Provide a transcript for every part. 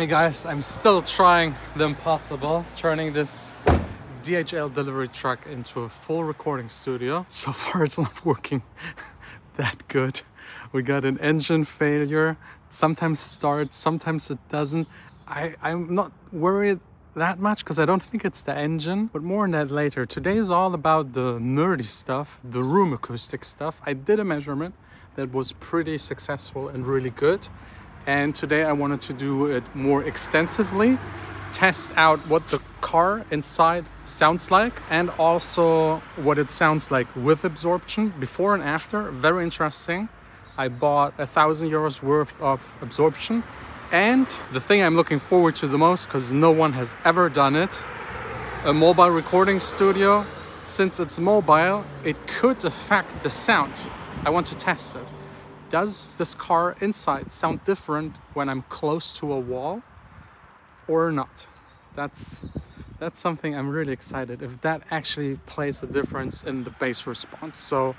Hi guys, I'm still trying the impossible, turning this DHL delivery truck into a full recording studio. So far it's not working that good. We got an engine failure. Sometimes starts, sometimes it doesn't. I'm not worried that much because I don't think it's the engine, but more on that later. Today is all about the nerdy stuff, the room acoustic stuff. I did a measurement that was pretty successful and really good. And today I wanted to do it more extensively, test out what the car inside sounds like and also what it sounds like with absorption before and after. Very interesting. I bought €1,000 worth of absorption, and the thing I'm looking forward to the most, because no one has ever done it, a mobile recording studio. Since it's mobile, it could affect the sound. I want to test it. Does this car inside sound different when I'm close to a wall or not? That's something I'm really excited if that actually plays a difference in the bass response. So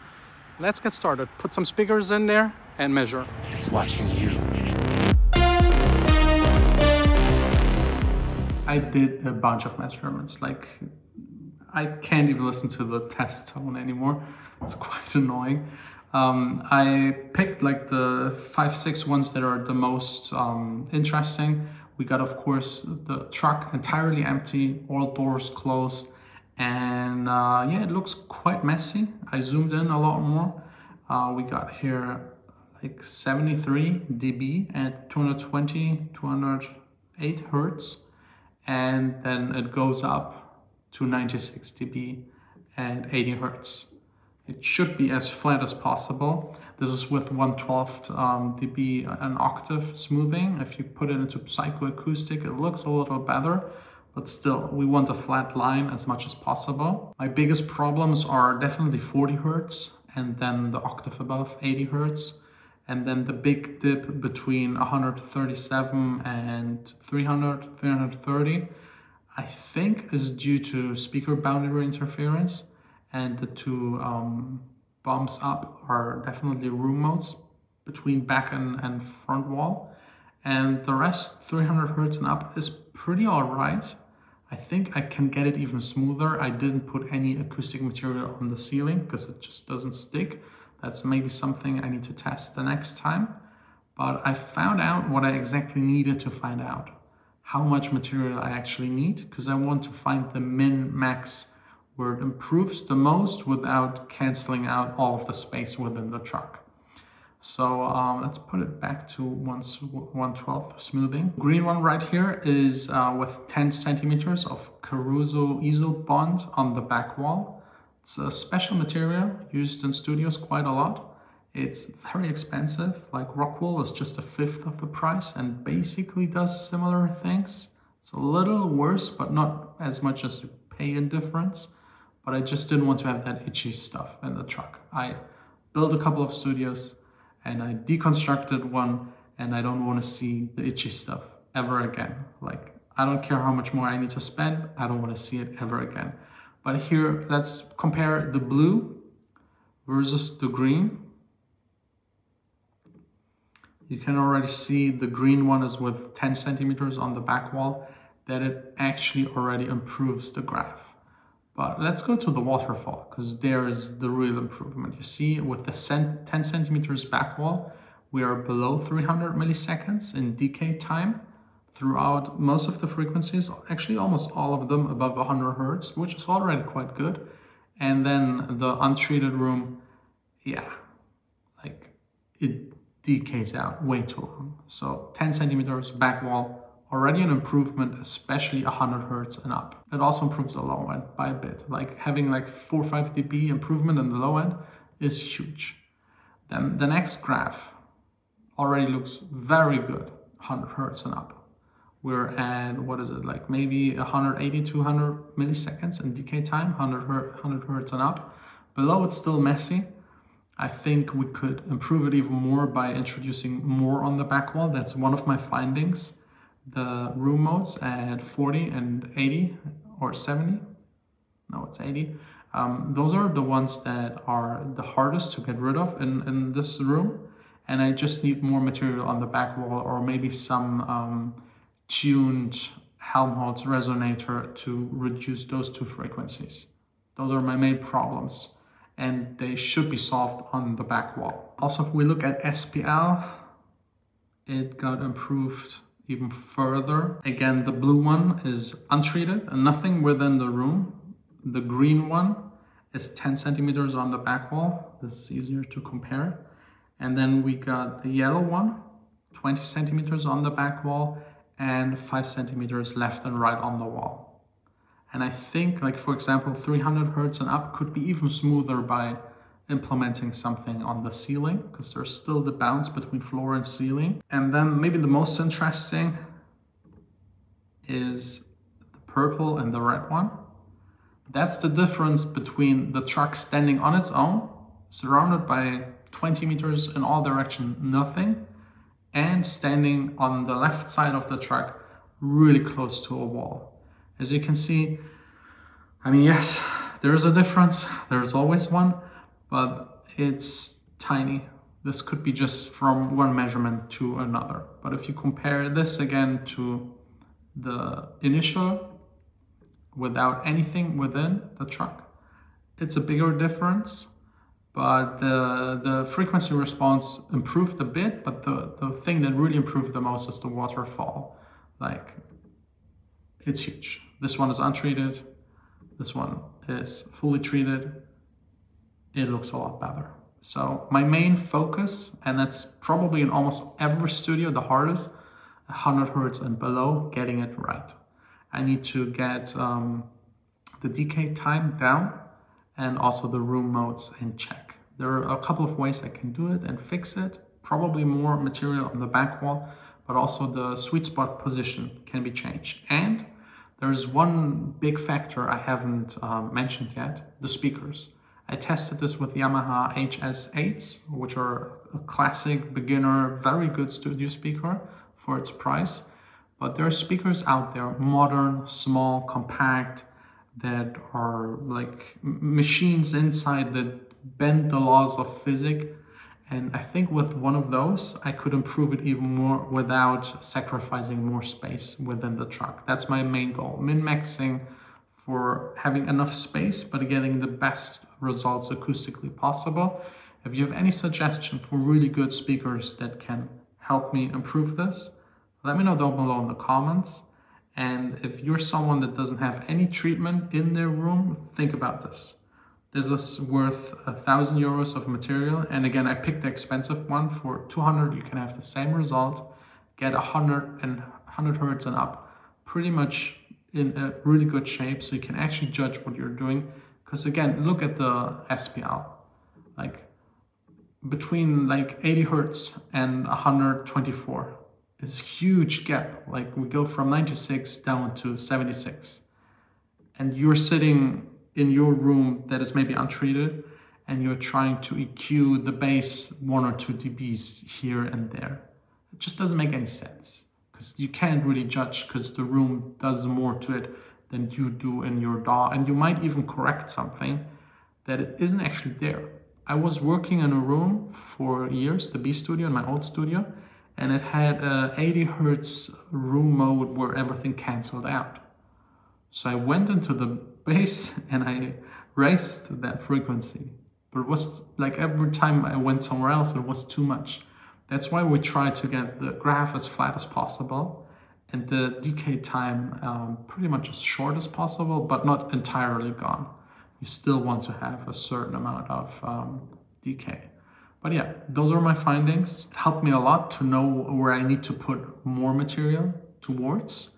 let's get started. Put some speakers in there and measure. It's watching you. I did a bunch of measurements. Like, I can't even listen to the test tone anymore. It's quite annoying. I picked like the 5-6 ones that are the most interesting. We got, of course, the truck entirely empty, all doors closed, and yeah, it looks quite messy. I zoomed in a lot more. We got here like 73 dB at 220, 208 hertz, and then it goes up to 96 dB at 80 hertz. It should be as flat as possible. This is with 1/12 dB an octave smoothing. If you put it into psychoacoustic, it looks a little better, but still, we want a flat line as much as possible. My biggest problems are definitely 40 hertz and then the octave above 80 hertz. And then the big dip between 137 and 300, 330, I think is due to speaker boundary interference. And the two bumps up are definitely room modes between back and front wall. And the rest, 300 hertz and up, is pretty all right. I think I can get it even smoother. I didn't put any acoustic material on the ceiling because it just doesn't stick. That's maybe something I need to test the next time. But I found out what I exactly needed to find out. How much material I actually need, because I want to find the min-max where it improves the most without canceling out all of the space within the truck. So let's put it back to 1/12 smoothing. Green one right here is with 10 centimeters of Caruso ISO bond on the back wall. It's a special material used in studios quite a lot. It's very expensive. Like Rockwool is just 1/5 of the price and basically does similar things. It's a little worse, but not as much as you pay in difference. But I just didn't want to have that itchy stuff in the truck. I built a couple of studios and I deconstructed one, and I don't want to see the itchy stuff ever again. Like, I don't care how much more I need to spend, I don't want to see it ever again. But here, let's compare the blue versus the green. You can already see the green one is with 10 centimeters on the back wall, that it actually already improves the graph. But let's go to the waterfall, because there is the real improvement. You see, with the 10 centimeters back wall, we are below 300 milliseconds in decay time throughout most of the frequencies, actually almost all of them above 100 hertz, which is already quite good. And then the untreated room, yeah, like it decays out way too long. So 10 centimeters back wall, already an improvement, especially 100 hertz and up. It also improves the low end by a bit. Like having like 4 or 5 dB improvement in the low end is huge. Then the next graph already looks very good, 100 hertz and up. We're at, what is it, like maybe 180, 200 milliseconds in decay time, 100 hertz and up. Below it's still messy. I think we could improve it even more by introducing more on the back wall. That's one of my findings. The room modes at 40 and 80 or 70, no, it's 80. Those are the ones that are the hardest to get rid of in this room. And I just need more material on the back wall, or maybe some tuned Helmholtz resonator to reduce those two frequencies. Those are my main problems, and they should be solved on the back wall. Also, if we look at SPL, it got improved even further. Again, the blue one is untreated and nothing within the room. The green one is 10 centimeters on the back wall. This is easier to compare. And then we got the yellow one, 20 centimeters on the back wall and 5 centimeters left and right on the wall. And I think, like, for example, 300 hertz and up could be even smoother by implementing something on the ceiling, because there's still the bounce between floor and ceiling. And then maybe the most interesting is the purple and the red one. That's the difference between the truck standing on its own, surrounded by 20 meters in all direction, nothing, and standing on the left side of the truck, really close to a wall. As you can see, I mean, yes, there is a difference. There's always one, but it's tiny. This could be just from one measurement to another. But if you compare this again to the initial without anything within the truck, it's a bigger difference. But the frequency response improved a bit, but the thing that really improved the most is the waterfall. Like, it's huge. This one is untreated. This one is fully treated. It looks a lot better. So my main focus, and that's probably in almost every studio, the hardest, 100 hertz and below, getting it right. I need to get the decay time down and also the room modes in check. There are a couple of ways I can do it and fix it. Probably more material on the back wall, but also the sweet spot position can be changed. And there's one big factor I haven't mentioned yet, the speakers. I tested this with Yamaha HS8s, which are a classic, beginner, very good studio speaker for its price. But there are speakers out there, modern, small, compact, that are like machines inside that bend the laws of physics. And I think with one of those, I could improve it even more without sacrificing more space within the truck. That's my main goal, min-maxing for having enough space, but getting the best results acoustically possible. If you have any suggestion for really good speakers that can help me improve this, let me know down below in the comments. And if you're someone that doesn't have any treatment in their room, think about this. This is worth 1,000 euros of material. And again, I picked the expensive one. For 200, you can have the same result, get 100 hertz and up, pretty much in a really good shape. So you can actually judge what you're doing. Because again, look at the SPL, like between like 80 hertz and 124. Is huge gap. Like we go from 96 down to 76, and you're sitting in your room that is maybe untreated, and you're trying to EQ the bass 1 or 2 dBs here and there. It just doesn't make any sense, because you can't really judge, because the room does more to it than you do in your DAW, and you might even correct something that it isn't actually there. I was working in a room for years, the B studio, in my old studio, and it had a 80 hertz room mode where everything canceled out. So I went into the bass and I raised that frequency. But it was like every time I went somewhere else, it was too much. That's why we try to get the graph as flat as possible and the decay time pretty much as short as possible, but not entirely gone. You still want to have a certain amount of decay. But yeah, those are my findings. It helped me a lot to know where I need to put more material towards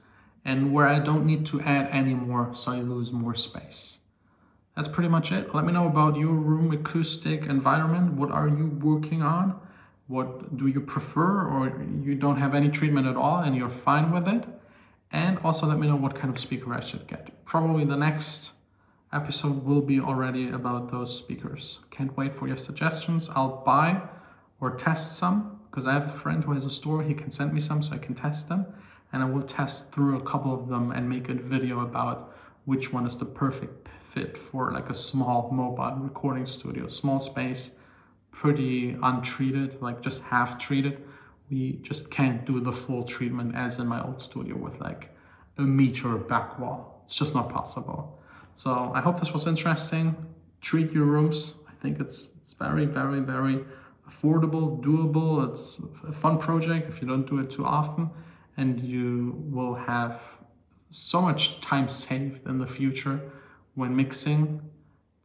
and where I don't need to add any more so I lose more space. That's pretty much it. Let me know about your room acoustic environment. What are you working on? What do you prefer, or you don't have any treatment at all and you're fine with it? And also let me know what kind of speaker I should get. Probably the next episode will be already about those speakers. Can't wait for your suggestions. I'll buy or test some, because I have a friend who has a store. He can send me some so I can test them, and I will test through a couple of them and make a video about which one is the perfect fit for like a small mobile recording studio. Small space, pretty untreated, like just half treated, we just can't do the full treatment as in my old studio with like a meter back wall. It's just not possible. So I hope this was interesting. Treat your rooms. I think it's very, very, very affordable, doable. It's a fun project if you don't do it too often, and you will have so much time saved in the future when mixing.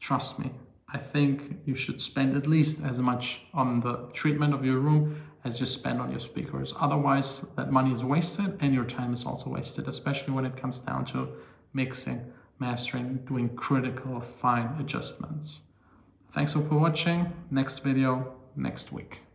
Trust me, I think you should spend at least as much on the treatment of your room as you spend on your speakers. Otherwise, that money is wasted and your time is also wasted, especially when it comes down to mixing, mastering, doing critical fine adjustments. Thanks for watching. Next video next week.